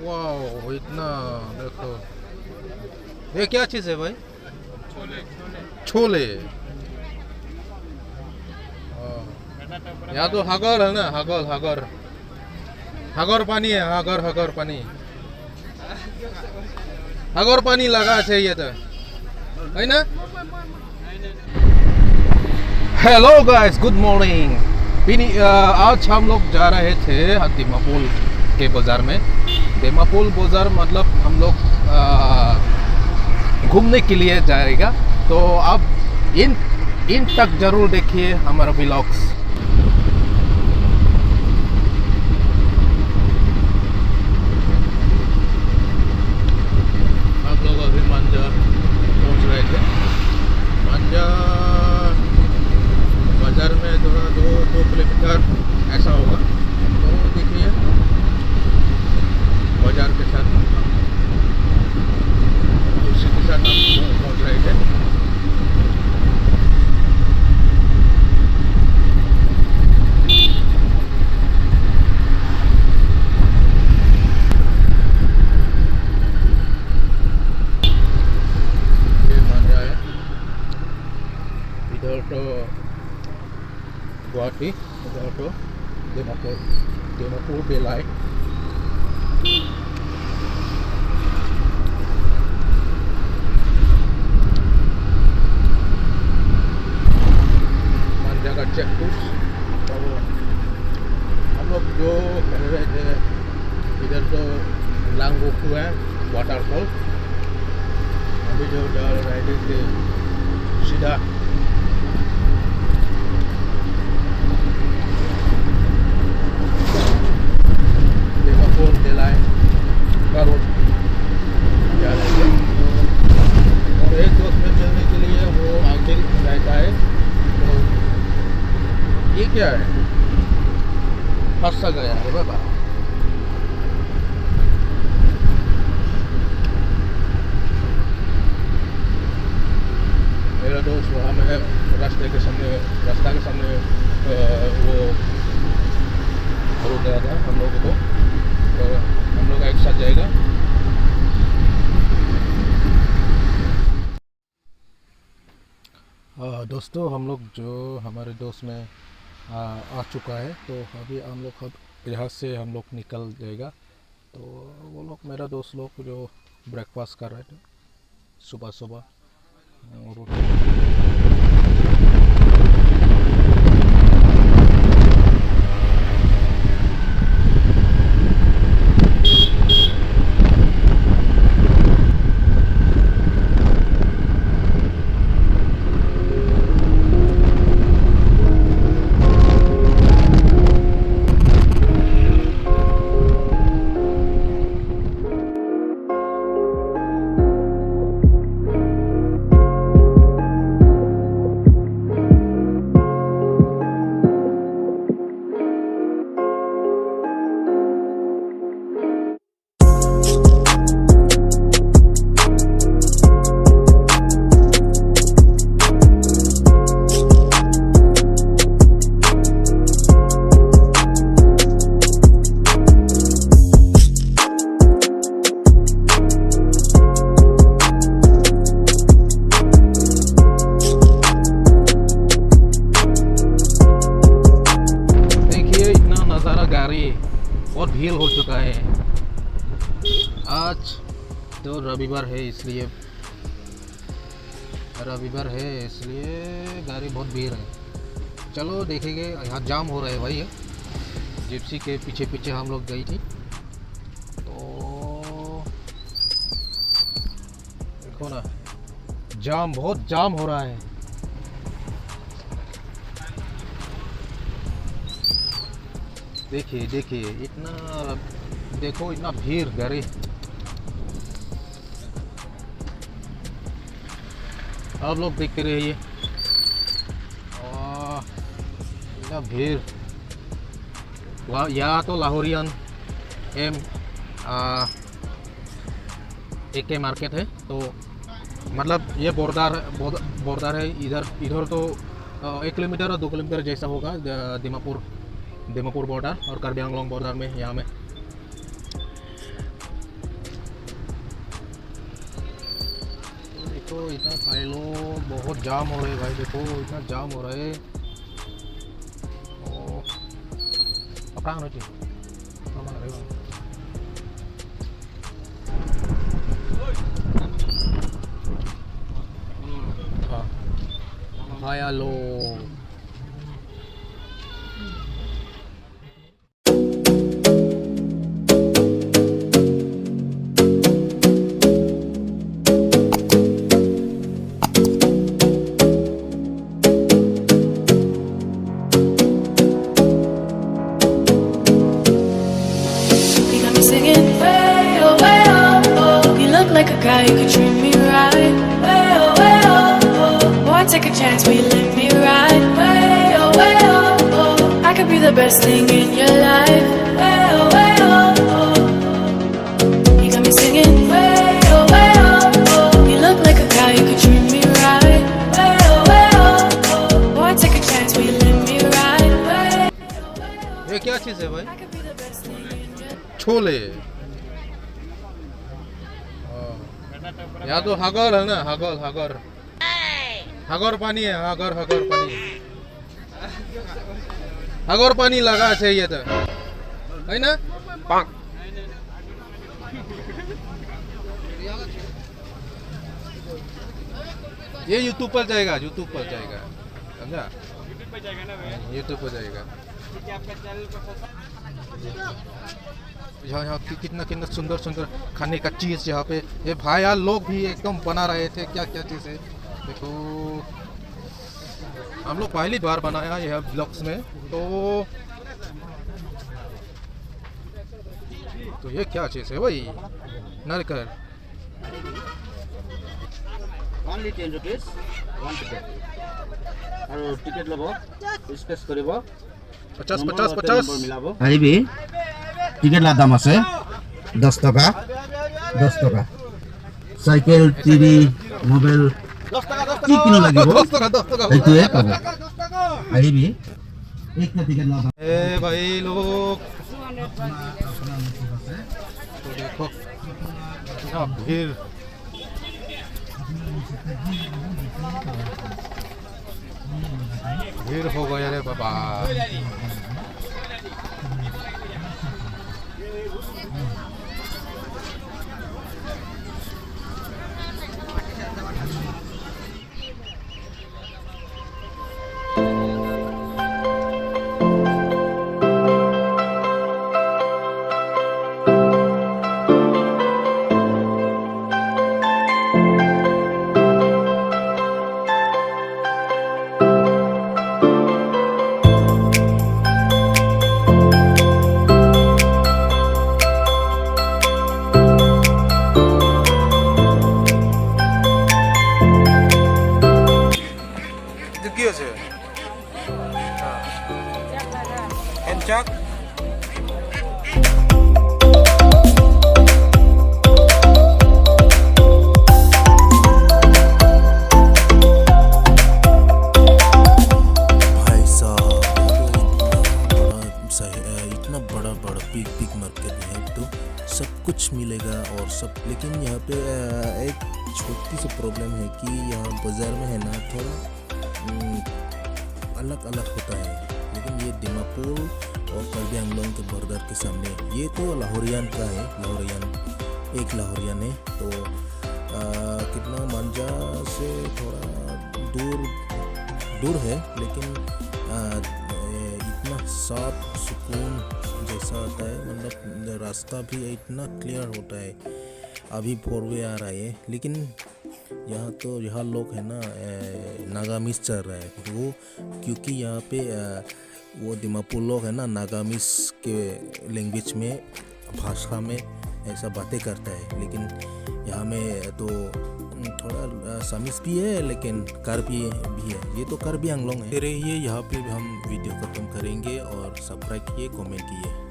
वाह इतना देखो, ये क्या चीज़ है भाई? छोले। यहाँ तो हगर है ना, हगर हगर हगर पानी है, हगर हगर पानी, हगर पानी लगा चाहिए तो है ना। Hello guys, good morning. आज हम लोग जा रहे थे दीमापुर के बाज़ार में। दीमापुर बाज़ार मतलब हम लोग घूमने के लिए जाएगा, तो आप इन तक जरूर देखिए हमारा व्लॉग्स। आप लोग अभी मांझा पहुंच रहे थे। मांझा बाज़ार में थोड़ा 2 किलोमीटर ऐसा होगा, तो देखिए बाज़ार के साथ उसी के साथ हम पहुँच रहे थे। ये मांझा है, इधर तो गुवाहाटी, इधर तो दीमापुर बेलाई। मांझा का चेक पोस्ट। और हम लोग जो कर रहे थे, इधर तो लांगोकू है वाटरफॉल। अभी जो जा रहे थे सीधा दीमापुर बेलाई का रोड जा रहे थे। और एक दोस्त में मिलने के लिए वो आगे रहता है। तो ये क्या है, फंसा गया है बाबा। मेरा दोस्त वहाँ में रास्ता के सामने वो रुक गया था हम लोगों को, तो हम लोग एक साथ जाएगा। दोस्तों, हम लोग जो हमारे दोस्त में आ चुका है, तो अभी हम लोग यहाँ से हम लोग निकल जाएगा। तो वो लोग, मेरा दोस्त लोग जो ब्रेकफास्ट कर रहे थे सुबह सुबह, बहुत भीड़ हो चुका है। आज तो रविवार है, इसलिए गाड़ी बहुत भीड़ है। चलो देखेंगे। यहाँ जाम हो रहा है भाई, जिप्सी के पीछे पीछे हम लोग गई थी, तो देखो ना, बहुत जाम हो रहा है। देखिए इतना भीड़ गाड़ी। आप लोग देखते रहिए। इतना भीड़। यहाँ तो लाहौरियन AK मार्केट है, तो मतलब ये बॉर्डर है। इधर तो 1 किलोमीटर और 2 किलोमीटर जैसा होगा दीमापुर बॉर्डर और कार्बी आंगलोंग बॉर्डर में। यहाँ में तो इतना भाई लोग बहुत जाम हो रहे भाई, देखो इतना जाम हो रहे। apa nanti sama lagi kayak lo singing way oh, oh. You look like a guy who could treat me right. Way oh. Boy, take a chance, will you let me ride? Way oh. I could be the best thing in your life. Way oh. You got me singing way oh. You look like a guy who could treat me right. Way oh. Boy, take a chance, will you let me ride? ये क्या चीज़ है भाई? I could be the best thing in your life. Chole. या तो हगर है ना, हगर पानी है, हगर पानी लगा चाहिए तो है ना। ये यूट्यूब पर जाएगा समझा? यूट्यूब पर जाएगा। यहाँ कितना सुंदर खाने का चीज़ यहाँ पे ये भाई यार लोग भी एकदम बना रहे थे। क्या चीज़ है देखो, हम लोग पहली बार बनाया यह ब्लॉग्स में। तो ये क्या चीज़ है भाई? नारियल only 10 rupees one ticket और टिकट लबो स्पेस करिबो 50 आइबी टिकट ला दाम আছে 10 টাকা সাইকেল টিভি মোবাইল 10 টাকা কি কিনো লাগিব 10 টাকা এইটোৱে পাব আইবি একটা টিকট লা দাম ए भाई लोग तो देखो कितना भीड़ हो गया रे बाबा। Encak भाई साहब इतना बड़ा बिग मार्केट है तो सब कुछ मिलेगा और सब, लेकिन यहाँ पे एक छोटी सी प्रॉब्लम है कि यहाँ बाज़ार में है ना थोड़ा अलग होता है। लेकिन ये दीमापुर और कार्बी आंगलोंग के बॉर्डर के सामने, ये तो लाहौरियन का है, एक लाहौरियन है तो कितना मांझा से थोड़ा दूर है, लेकिन इतना साफ सुकून जैसा होता है, मतलब रास्ता भी इतना क्लियर होता है। अभी 4 वे आ रहा है, लेकिन यहाँ लोग है ना नागामीज चल रहा है वो, क्योंकि यहाँ पे वो दीमापुर लोग है ना नागामीज के लैंग्वेज में भाषा में ऐसा बातें करता है। लेकिन यहाँ में तो थोड़ा सामिस भी है, लेकिन कार्बी भी है। ये तो कार्बी आंगलोंग है। रहिए यहाँ पे हम वीडियो खत्म करेंगे और सब्सक्राइब किए, कमेंट किए।